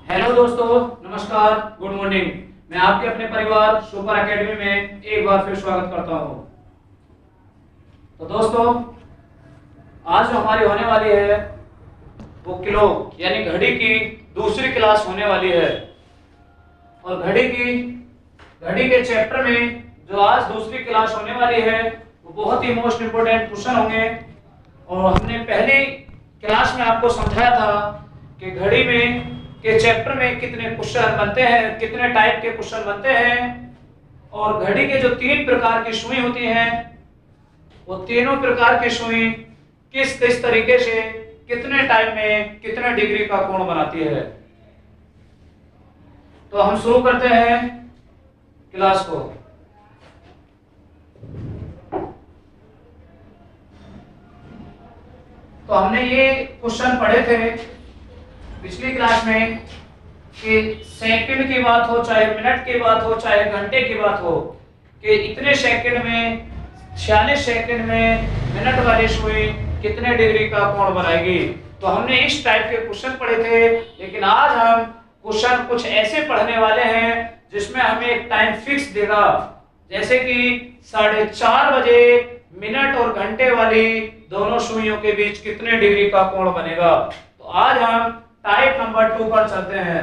Hello दोस्तों, नमस्कार, good morning. मैं आपके अपने परिवार सुपर एकेडमी में एक बार फिर स्वागत करता हूं। तो दोस्तों, आज जो हमारी होने वाली है वो किलो यानी घड़ी की दूसरी क्लास होने वाली है। और घड़ी के चैप्टर में जो आज दूसरी क्लास होने वाली है वो बहुत ही मोस्ट इंपोर्टेंट क्वेश्चन होंगे। और हमने पहली क्लास में आपको समझाया था कि घड़ी में के चैप्टर में कितने क्वेश्चन बनते हैं, कितने टाइप के क्वेश्चन बनते हैं, और घड़ी के जो 3 प्रकार की सुई होती हैं वो तीनों प्रकार की सुई किस किस तरीके से कितने टाइम में कितने डिग्री का कोण बनाती है। तो हम शुरू करते हैं क्लास को। तो हमने ये क्वेश्चन पढ़े थे पिछली क्लास में कि सेकंड की बात हो, चाहे मिनट की बात हो, चाहे घंटे की बात हो, कि इतने सेकंड में 46 सेकंड में मिनट वाली सुई कितने डिग्री का कोण बनाएगी। तो हमने इस टाइप के क्वेश्चन पढ़े थे। लेकिन आज हम क्वेश्चन कुछ ऐसे पढ़ने वाले हैं जिसमें हमें एक टाइम फिक्स देगा, जैसे कि 4:30 बजे मिनट और घंटे वाली दोनों सुइयों के बीच कितने डिग्री का कोण बनेगा। तो आज हम टाइप नंबर 2 पर चलते हैं।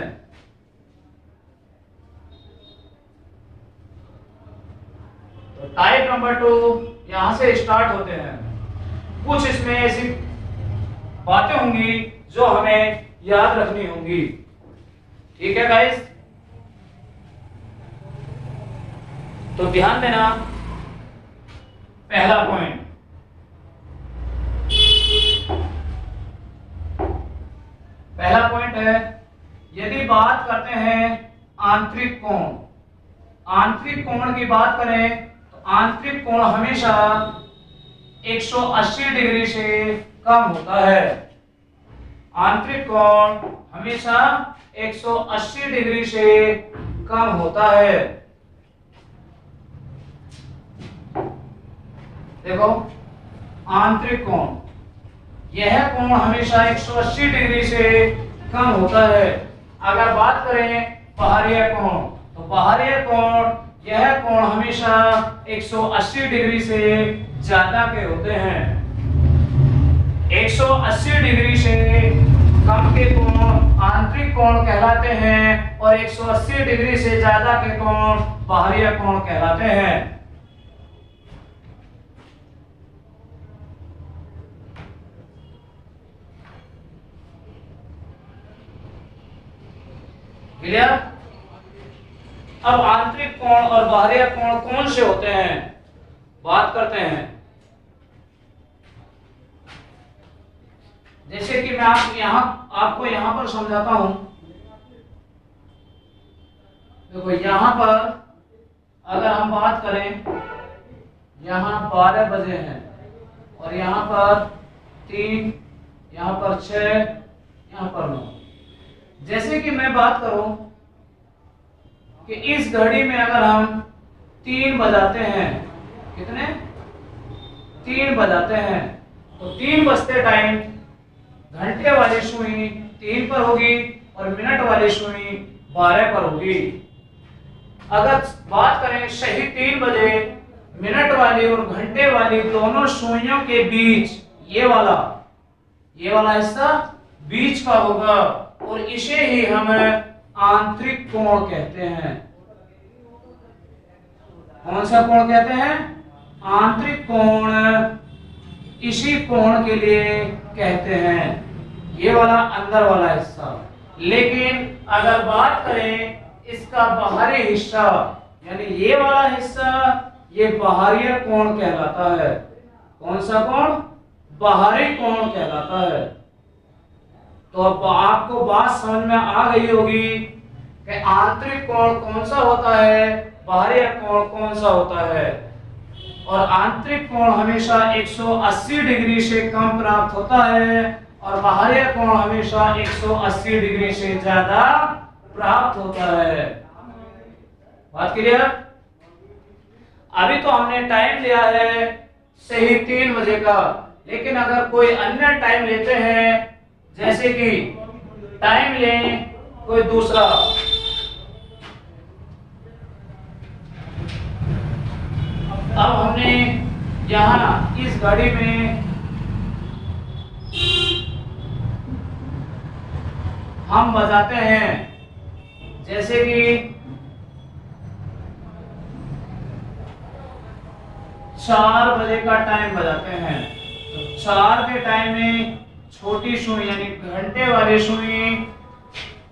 तो टाइप नंबर 2 यहां से स्टार्ट होते हैं। कुछ इसमें ऐसी बातें होंगी जो हमें याद रखनी होंगी। ठीक है गाइस, तो ध्यान देना। पहला पॉइंट, है यदि बात करते हैं आंतरिक कोण, आंतरिक कोण की बात करें तो आंतरिक कोण हमेशा 180 डिग्री से कम होता है। आंतरिक कोण हमेशा 180 डिग्री से कम होता है। देखो, आंतरिक कोण, यह कोण हमेशा 180 डिग्री से कम होता है। अगर बात करें बाहरीय कोण, तो बाहरीय कोण, यह कोण हमेशा 180 डिग्री से ज्यादा के होते हैं। 180 डिग्री से कम के कोण आंतरिक कोण कहलाते हैं और 180 डिग्री से ज्यादा के कोण बाहरीय कोण कहलाते हैं। क्लियर? अब आंतरिक कोण और बाहरी कोण कौन से होते हैं, बात करते हैं। जैसे कि मैं आपको यहां पर समझाता हूं। देखो, यहां पर अगर हम बात करें, यहां 12 बजे हैं और यहां पर 3, यहां पर 6, यहां पर 9। जैसे कि मैं बात करूं कि इस घड़ी में अगर हम 3 बजाते हैं, कितने 3 बजाते हैं, तो 3 बजते टाइम घंटे वाली सुई 3 पर होगी और मिनट वाली सुई 12 पर होगी। अगर बात करें सही 3 बजे मिनट वाली और घंटे वाली दोनों सुइयों के बीच ये वाला हिस्सा बीच का होगा और इसे ही हम आंतरिक कोण कहते हैं। कौन सा कोण कहते हैं? आंतरिक कोण इसी कोण के लिए कहते हैं, ये वाला अंदर वाला हिस्सा। लेकिन अगर बात करें इसका बाहरी हिस्सा, यानी ये वाला हिस्सा, ये बाहरी कोण कहलाता है। कौन सा कोण? बाहरी कोण कहलाता है। तो अब आपको बात समझ में आ गई होगी कि आंतरिक कोण कौन सा होता है, बाहरी कोण कौन सा होता है। और आंतरिक कोण हमेशा 180 डिग्री से कम प्राप्त होता है और बाहरी कोण हमेशा 180 डिग्री से ज्यादा प्राप्त होता है। बात क्लियर? अभी तो हमने टाइम लिया है सही 3 बजे का, लेकिन अगर कोई अन्य टाइम लेते हैं, जैसे कि टाइम लें कोई दूसरा। अब हमने यहाँ इस घड़ी में हम बजाते हैं, जैसे कि 4 बजे का टाइम बजाते हैं, तो 4 के टाइम में छोटी सुई यानी घंटे वाली सुई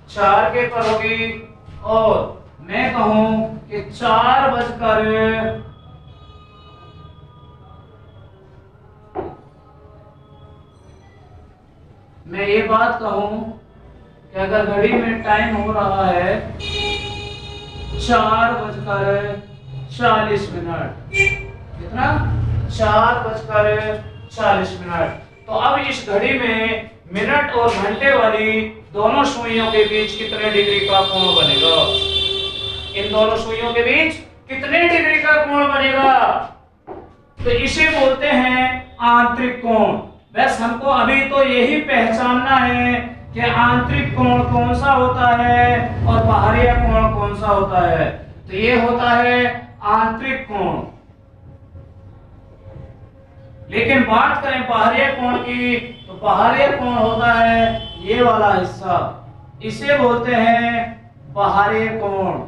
4 के पर होगी, और मैं कहूं कि 4 बजकर मैं ये बात कहूं कि अगर घड़ी में टाइम हो रहा है 4:40, कितना 4:40, तो अब इस घड़ी में मिनट और घंटे वाली दोनों सुइयों के बीच कितने डिग्री का कोण बनेगा? इन दोनों सुइयों के बीच कितने डिग्री का कोण बनेगा? तो इसे बोलते हैं आंतरिक कोण। बस हमको अभी तो यही पहचानना है कि आंतरिक कोण कौन सा होता है और बाहरी कोण कौन सा होता है। तो ये होता है आंतरिक कोण। लेकिन बात करें बाहरी कोण की, तो बाहरी कोण होता है ये वाला हिस्सा, इसे बोलते हैं बाहरी कोण।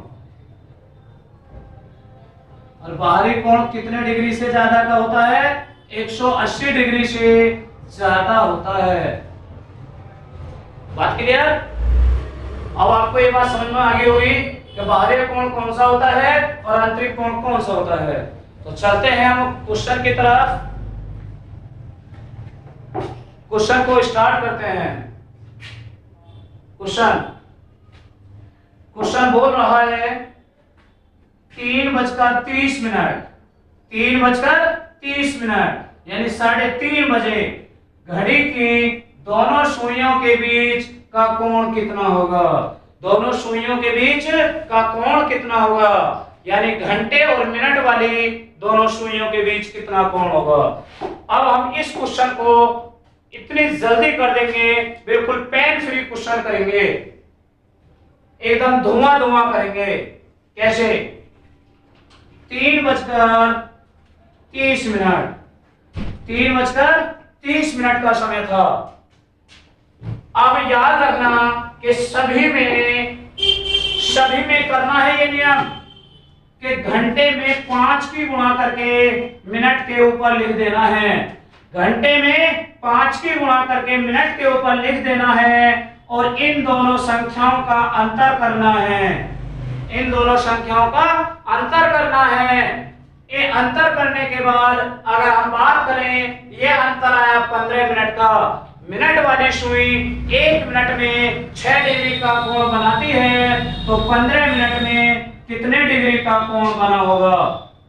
और बाहरी कोण कितने डिग्री से ज्यादा का होता है? 180 डिग्री से ज्यादा होता है। बात क्लियर? अब आपको ये बात समझ में आ गई होगी कि बाहरी कोण कौन सा होता है और आंतरिक कोण कौन सा होता है। तो चलते हैं हम क्वेश्चन की तरफ। क्वेश्चन को स्टार्ट करते हैं। क्वेश्चन बोल रहा है 3:30, 3:30 यानी 3:30 बजे घड़ी की दोनों सुइयों के बीच का कोण कितना होगा? दोनों सुइयों के बीच का कोण कितना होगा? यानी घंटे और मिनट वाली दोनों सुइयों के बीच कितना कोण होगा? अब हम इस क्वेश्चन को इतनी जल्दी कर देंगे, बिल्कुल पेन फ्री क्वेश्चन करेंगे, एकदम धुआं करेंगे। कैसे? 3:30, 3:30 का समय था। अब याद रखना कि सभी में करना है ये नियम कि घंटे में 5 की गुणा करके मिनट के ऊपर लिख देना है। घंटे में 5 की गुणा करके मिनट के ऊपर लिख देना है और इन दोनों संख्याओं का अंतर करना है। इन दोनों संख्याओं का अंतर करना है। ये अंतर करने के बाद अगर हम बात करें, ये अंतर आया 15 मिनट का। मिनट वाली सुई 1 मिनट में 6 डिग्री का कोण बनाती है, तो 15 मिनट में कितने डिग्री का कोण बना होगा?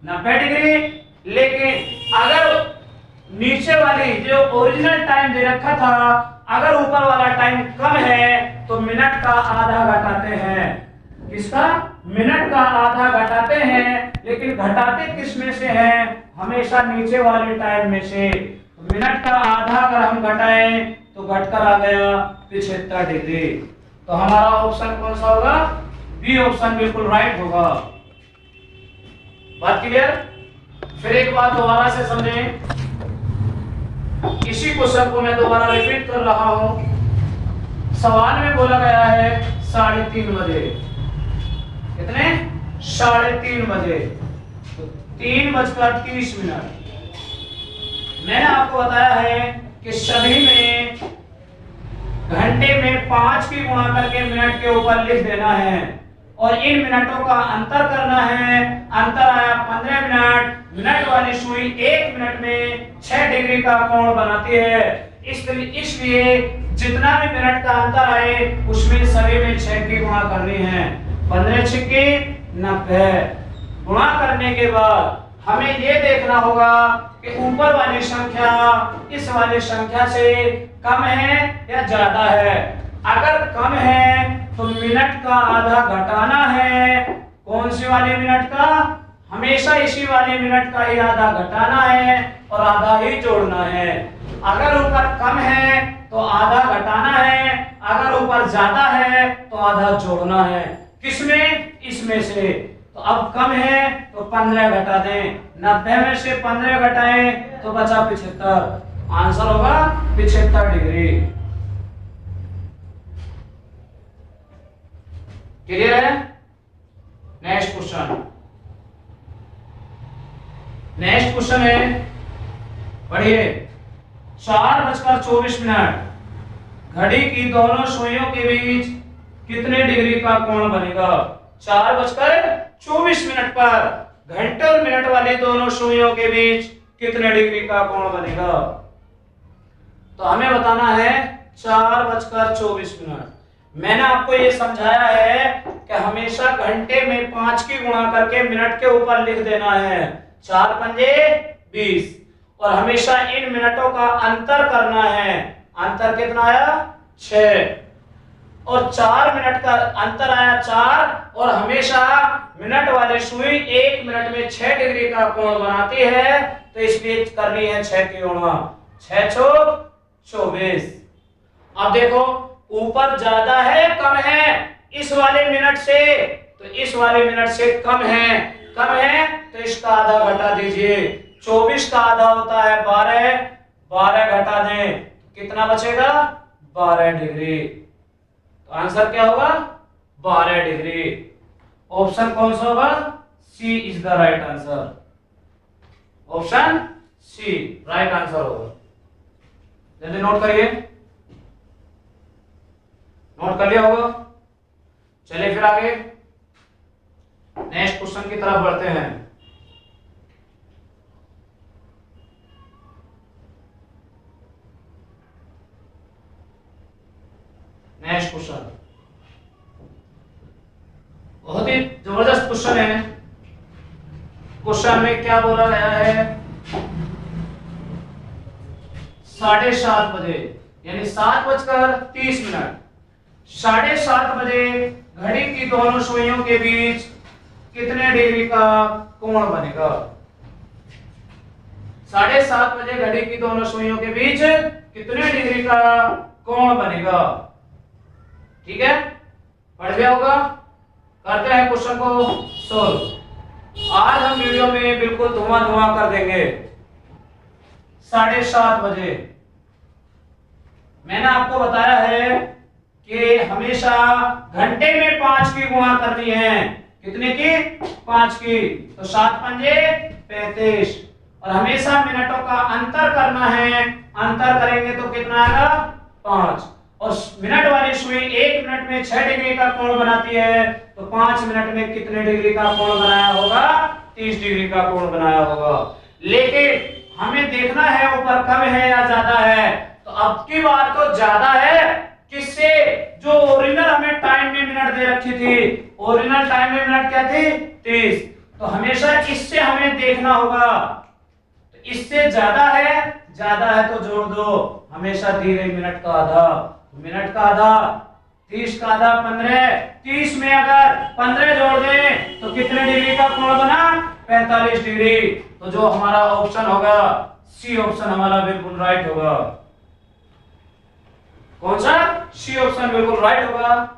90 डिग्री। लेकिन अगर नीचे वाली जो ओरिजिनल टाइम दे रखा था, अगर ऊपर वाला टाइम कम है तो मिनट का आधा घटाते हैं। किसका? मिनट का आधा घटाते हैं। लेकिन घटाते किस में से हैं? हमेशा नीचे वाले टाइम में से। तो मिनट का आधा अगर हम घटाएं तो घटकर आ गया 75 डिग्री। तो हमारा ऑप्शन कौन सा होगा? बी ऑप्शन बिल्कुल राइट होगा। बात क्लियर? फिर एक बात दोबारा से समझें। इसी क्वेश्चन को मैं दोबारा रिपीट कर रहा हूं। सवाल में बोला गया है 3:30 बजे। कितने? 3:30 बजे। तो 3:30। मैंने आपको बताया है कि सभी में घंटे में 5 की गुणा करके मिनट के ऊपर लिख देना है और इन मिनटों का अंतर करना है। अंतर आया 15 मिनट। मिनट वाली सुई 1 मिनट में 6 डिग्री का कोण बनाती है। इसलिए जितना भी मिनट का अंतर आए उसमें सभी में 6 की गुणा करनी है। 15 छिक्के 90। गुणा करने के बाद हमें ये देखना होगा कि ऊपर वाली संख्या इस वाली संख्या से कम है या ज्यादा है। अगर कम है तो मिनट का आधा घटाना है। कौन सी वाली मिनट का? हमेशा इसी वाली मिनट का ही आधा घटाना है और आधा ही जोड़ना है। अगर ऊपर कम है तो आधा घटाना है, अगर ऊपर ज्यादा है तो आधा जोड़ना है, किसमें? इसमें से। तो अब कम है तो 15 घटा दें, 90 में से 15 घटाएं तो बचा 75। आंसर होगा 75 डिग्री। क्लियर है? Next question. नेक्स्ट क्वेश्चन है, पढ़िए। 4:24 घड़ी की दोनों सुइयों के बीच कितने डिग्री का कोण बनेगा? 4:24 पर घंटे और मिनट वाली दोनों सुइयों के बीच कितने डिग्री का कोण बनेगा? तो हमें बताना है 4:24। मैंने आपको ये समझाया है कि हमेशा घंटे में 5 की गुणा करके मिनट के ऊपर लिख देना है। 4 पंजे 20 और हमेशा इन मिनटों का अंतर करना है। अंतर कितना आया? 6 और 4 मिनट का अंतर आया 4 और हमेशा मिनट वाली सुई 1 मिनट में 6 डिग्री का कोण बनाती है, तो इसलिए करनी है 6 की गुणा। 6 × 24। अब देखो ऊपर ज्यादा है कम है इस वाले मिनट से, तो इस वाले मिनट से कम है। कम है तो इसका आधा घटा दीजिए। 24 का आधा होता है 12, 12 घटा दें कितना बचेगा? 12 डिग्री। तो आंसर क्या होगा? 12 डिग्री। ऑप्शन कौन सा होगा? C is the right answer. Option C right answer होगा। जल्दी नोट करिए। नोट कर लिया होगा? चलिए फिर आगे नेक्स्ट क्वेश्चन की तरफ बढ़ते हैं। नेक्स्ट क्वेश्चन बहुत ही जबरदस्त क्वेश्चन है। क्वेश्चन में क्या बोला गया है? 7:30 बजे यानी 7:30 7:30 बजे घड़ी की दोनों सुइयों के बीच कितने डिग्री का कोण बनेगा? 7:30 बजे घड़ी की दोनों सुइयों के बीच कितने डिग्री का कोण बनेगा? ठीक है, पढ़ लिया होगा। करते हैं क्वेश्चन को सोल्व। आज हम वीडियो में बिल्कुल धुआं कर देंगे। 7:30 बजे मैंने आपको बताया है कि हमेशा घंटे में 5 की गुणा करनी है। कितने की? 5 की। तो 7 पंजे 35 और हमेशा मिनटों का अंतर करना है। अंतर करेंगे तो कितना आएगा? 5 और मिनट वाली सुई 1 मिनट में 6 डिग्री का कोण बनाती है, तो 5 मिनट में कितने डिग्री का कोण बनाया होगा? 30 डिग्री का कोण बनाया होगा। लेकिन हमें देखना है ऊपर कम है या ज्यादा है। तो अब की बार तो ज्यादा है। किससे? जो ओरिजिनल हमें टाइम में मिनट दे रखी थी। ओरिजिनल टाइम में मिनट क्या थी? 30। तो हमेशा इससे हमें देखना होगा। तो इससे ज्यादा है तो जोड़ दो। हमेशा दी गई मिनट का आधा। मिनट का आधा 30 का आधा 15। 30 में अगर 15 जोड़ दें तो कितने डिग्री का कोण बना? 45 डिग्री। तो जो हमारा ऑप्शन होगा सी ऑप्शन हमारा बिल्कुल राइट होगा। कौन सा? सी ऑप्शन बिल्कुल राइट होगा।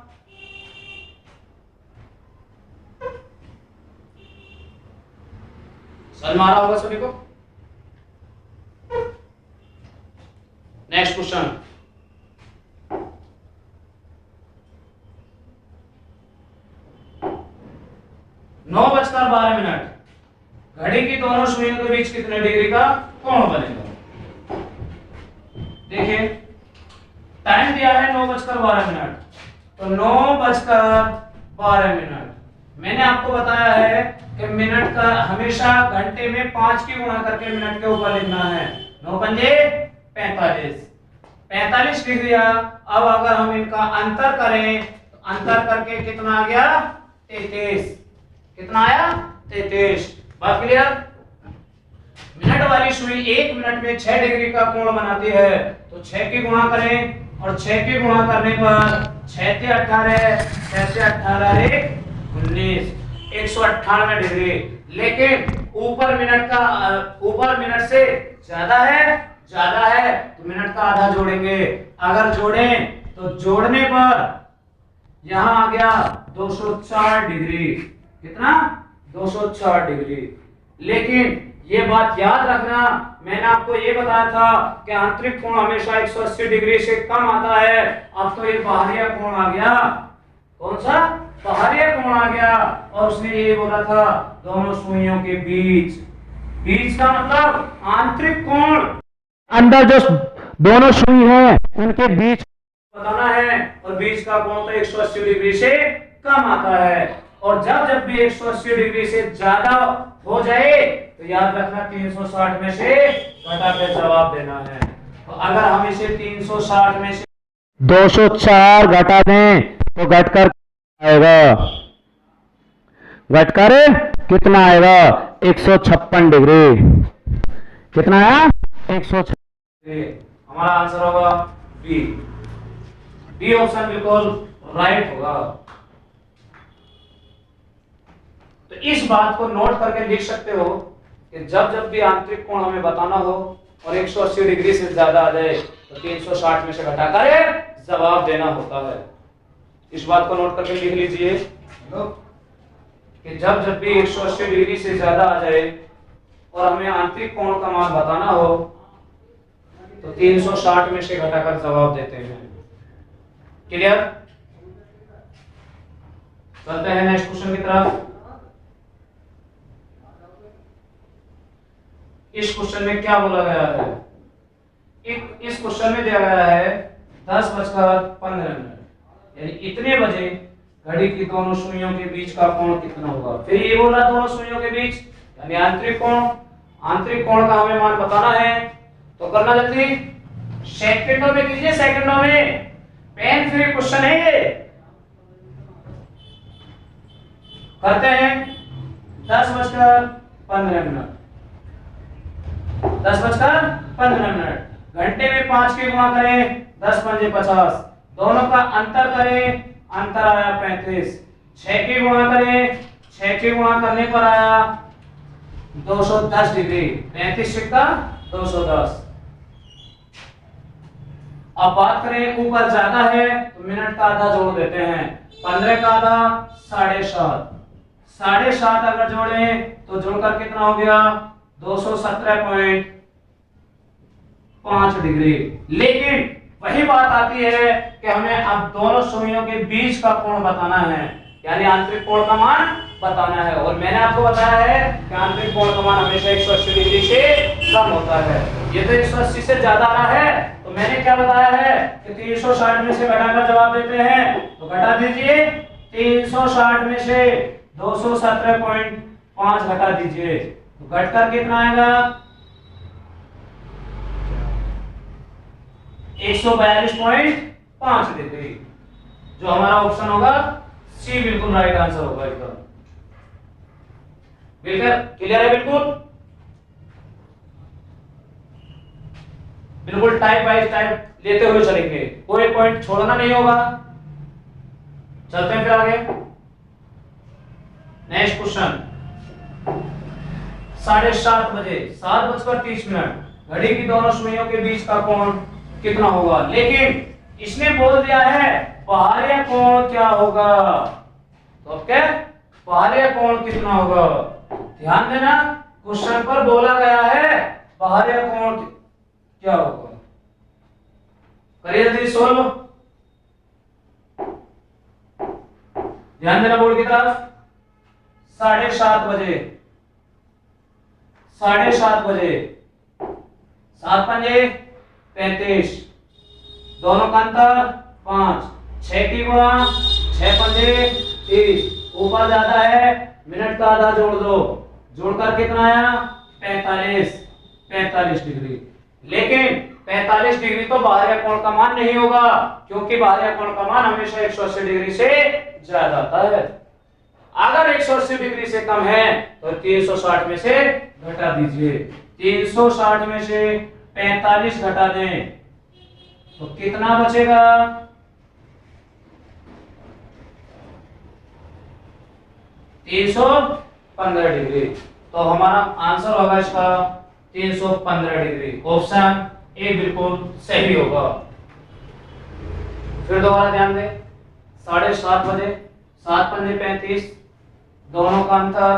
समझ में आ रहा होगा सभी को? Next question. नौ 9:12 घड़ी की दोनों सुइयों के बीच कितने डिग्री का कोण बनेगा? देखिए टाइम दिया है 9:12 तो 9:12 मैंने आपको बताया है कि मिनट का हमेशा घंटे में 5 की गुणा करके मिनट के ऊपर लिखना है। 9 पंजे 45 45 लिख दिया। अब अगर हम इनका अंतर करें तो अंतर करके कितना आ गया? 33। कितना आया? 33। बात क्लियर? मिनट वाली सुई 1 मिनट में 6 डिग्री का कोण बनाती है, तो 6 की गुणा करें और 6 की गुणा करने पर 6 से 18 6 से 18 19 198 डिग्री। लेकिन ऊपर मिनट से ज्यादा है तो मिनट का आधा जोड़ेंगे। अगर जोड़ें तो जोड़ने पर यहां आ गया 204 डिग्री। कितना? 204 डिग्री। लेकिन ये बात याद रखना, मैंने आपको ये बताया था कि आंतरिक कोण हमेशा 180 डिग्री से कम आता है। अब तो ये बाहरी कोण आ गया। कौन सा? बाहरी कोण आ गया। और उसने ये बोला था दोनों सुइयों के बीच, बीच का मतलब आंतरिक कोण, अंदर जो दोनों सुई हैं उनके बीच बताना है। और बीच का कोण तो 180 डिग्री से कम आता है। और जब जब भी 180 डिग्री से ज्यादा हो जाए तो याद रखना 360 में से घटा के जवाब देना है। तो अगर हम इसे 360 में से 204 घटा दें तो घटकर आएगा, घटकर कितना आएगा? 156 डिग्री। कितना है? 156 डिग्री। हमारा आंसर होगा बी। बी ऑप्शन बिल्कुल राइट होगा। तो इस बात को नोट करके लिख सकते हो कि जब जब भी आंतरिक कोण हमें बताना हो और 180 डिग्री से ज्यादा आ जाए तो 360 में से घटाकर जवाब देना होता है। इस बात को नोट करके लिख लीजिए कि जब जब भी 180 डिग्री से ज्यादा आ जाए और हमें आंतरिक कोण का मान बताना हो तो 360 में से घटाकर जवाब देते हैं। क्लियर? चलते हैं नेक्स्ट क्वेश्चन की तरफ। इस क्वेश्चन में क्या बोला गया है? इस क्वेश्चन में दिया गया है 10:15 यानी इतने बजे घड़ी की दोनों सुइयों के बीच का कोण कितना होगा। फिर ये बोला दोनों सुइयों के बीच यानी आंतरिक कोण। आंतरिक कोण का हमें मान बताना है तो करना जल्दी, सेकंडों में कीजिए, सेकंडों में। पेन फ्री क्वेश्चन है ये। करते हैं 10:15 10:15 घंटे में 5 के गुणा करें 10 पंजे 50, दोनों का अंतर करें, अंतर आया 35। 6 के गुणा करें, 6 के गुणा करने पर आया 210 डिग्री। 35 का 210। अब बात करें ऊपर ज्यादा है तो मिनट का आधा जोड़ देते हैं। 15 का आधा 7.5, 7.5 अगर जोड़े तो जोड़कर कितना हो गया? 217.5 डिग्री। लेकिन वही बात आती है कि हमें अब दोनों सुइयों के बीच का कोण बताना है यानी आंतरिक कोण का मान बताना है। और मैंने आपको बताया है कि आंतरिक कोण का मान हमेशा 180 डिग्री से कम होता है। ये तो 180 से ज्यादा आ रहा है तो मैंने क्या बताया है कि 360 में से घटाकर जवाब देते हैं। तो घटा दीजिए, 360 में से 217.5 घटा दीजिए तो घटकर कितना आएगा? 142.5 डिग्री। जो हमारा ऑप्शन होगा सी बिल्कुल राइट आंसर होगा इसका। बिल्कुल क्लियर है? बिल्कुल टाइप बाय टाइप लेते हुए चलेंगे, कोई पॉइंट छोड़ना नहीं होगा। चलते हैं फिर आगे। नेक्स्ट क्वेश्चन 7:30 बजे 7:30 घड़ी की दोनों सुइयों के बीच का कोण कितना होगा। लेकिन इसने बोल दिया है बाहरी कोण क्या होगा। तो अब क्या बाहरी कोण कितना होगा? ध्यान देना, क्वेश्चन पर बोला गया है बाहरी कोण क्या होगा। करिए जल्दी सोल्व। ध्यान देना बोर्ड की तरफ। 7:30 बजे 7 पंजे 35, दोनों का अंतर 5। 6 की गुणा 6 पंजे 30, ऊपर ज्यादा है मिनट का आधा जोड़ दो, जोड़कर कितना आया? 45 डिग्री। लेकिन 45 डिग्री तो बाहरी कोण का मान नहीं होगा क्योंकि बाहरी कोण का मान हमेशा 180 डिग्री से ज्यादा आता है। अगर 180 डिग्री से कम है तो 360 में से घटा दीजिए। 360 में से 45 घटा दें तो कितना बचेगा? 315 डिग्री। तो हमारा आंसर होगा इसका 315 डिग्री। ऑप्शन ए बिल्कुल सही होगा। फिर दोबारा ध्यान दें, 7:30 बजे, 7 पंजे 35, दोनों का अंतर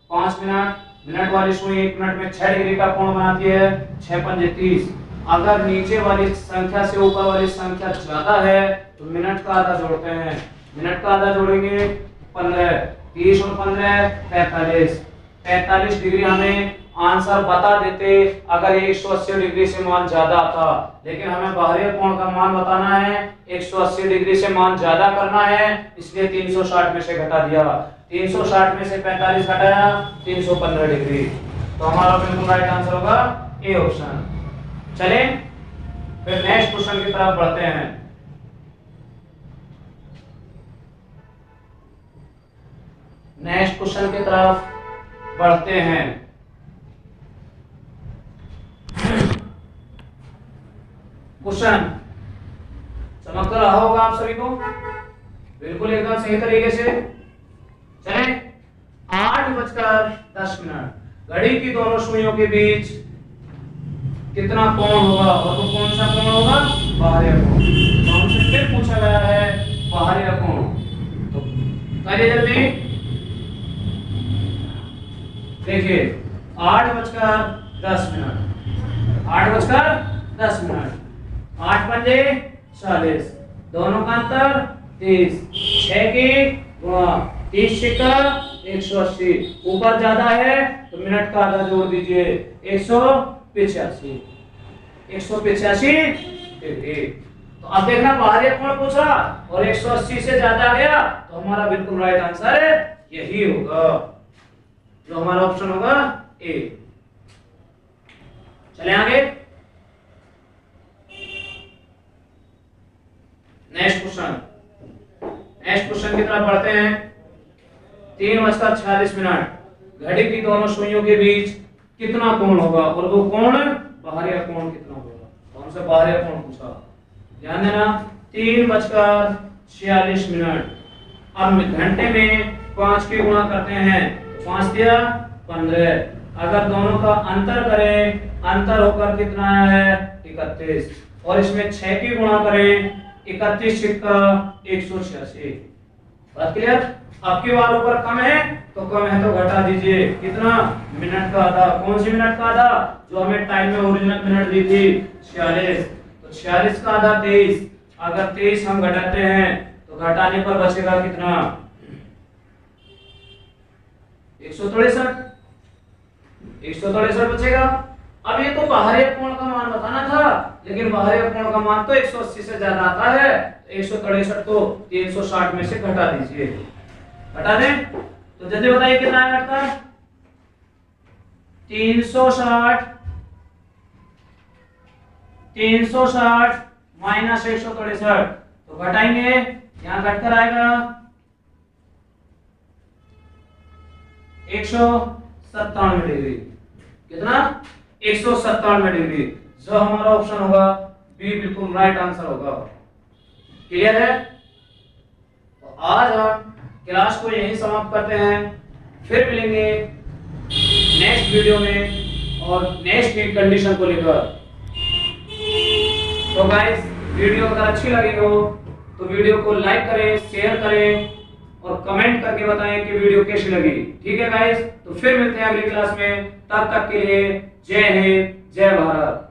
5 मिनट, मिनट वाली सुई 1 मिनट में 6 डिग्री का कोण बनाती है, 6 पंजे 30। अगर नीचे वाली संख्या से ऊपर वाली संख्या ज्यादा है तो मिनट का आधा जोड़ते हैं, मिनट का आधा जोड़ेंगे 15, 30 और 15 45, 45 डिग्री हमें आंसर बता देते अगर 180 डिग्री से मान ज्यादा आता, लेकिन हमें बाहरी कोण का मान बताना है, 180 डिग्री से मान ज्यादा करना है, इसलिए 360 में से घटा दिया, 360 में से 45 घटाया 315 डिग्री। तो हमारा बिल्कुल राइट आंसर होगा ए ऑप्शन। चले फिर नेक्स्ट क्वेश्चन की तरफ बढ़ते हैं। नेक्स्ट क्वेश्चन की तरफ बढ़ते हैं। क्वेश्चन समझ तो रहा होगा आप सभी को बिल्कुल एकदम सही तरीके से। चलें 8:10 घड़ी की दोनों सुइयों के बीच कितना कोण होगा, और वो कौन सा कोण होगा, बाहरी कोण। तो हमसे फिर पूछा गया है बाहरी कोण, तो करिए जल्दी। देखिए 8:10, 8:10, 8 पंजे 40, दोनों का अंतर 30, 6 की गुणा 30 छिक्का 180, ऊपर ज्यादा है तो मिनट का आधा जोड़ दीजिए 185, 185 डिग्री। तो अब देखना बाहरी कोण पूछा और 180 से ज्यादा गया तो हमारा बिल्कुल राइट आंसर यही होगा, जो हमारा ऑप्शन होगा ए। चले आगे नेक्स्ट क्वेश्चन की तरफ बढ़ते हैं। 3:46 घड़ी की दोनों सुइयों के बीच कितना कोण होगा, और वो कोण बाहरी कोण कितना होगा। तो हमसे बाहरी कोण पूछा, ध्यान देना 3:46। अब घंटे में 5 की गुणा करते हैं, 5 दिया 15, अगर दोनों का अंतर करें, अंतर होकर कितना आया है 31, और इसमें 6 की गुणा करें 31 छिक्का 186। बात क्लियर। अब की बार ऊपर कम है तो कम है तो घटा दीजिए, कितना, मिनट का आधा। कौन सी मिनट का आधा, जो हमें टाइम में ओरिजिनल मिनट दी थी 46, तो 46 का आधा 23, अगर 23 हम घटाते हैं तो घटाने पर बचेगा कितना 163 बचेगा। अब ये तो बाहरी कोण का मान बताना था, लेकिन बाहरी कोण का मान तो 180 से ज्यादा आता है, 163 को 360 में से घटा दीजिए, घटा दें तो जल्दी बताइए कितना आएगा घटकर 360 माइनस 163, तो घटाएंगे यहां घटकर आएगा 197 डिग्री। कितना 197 डिग्री, जो हमारा ऑप्शन होगा बी बिल्कुल राइट आंसर होगा। क्लियर है। तो आज हम क्लास को यहीं समाप्त करते हैं, फिर मिलेंगे नेक्स्ट वीडियो में और नेक्स्ट की कंडीशन को लेकर। तो गाइस वीडियो अगर अच्छी लगी हो तो वीडियो को लाइक करें, शेयर करें और कमेंट करके बताएं कि वीडियो कैसी लगी। ठीक है गाइस, तो फिर मिलते हैं अगली क्लास में, तब तक के लिए जय हिंद जय भारत।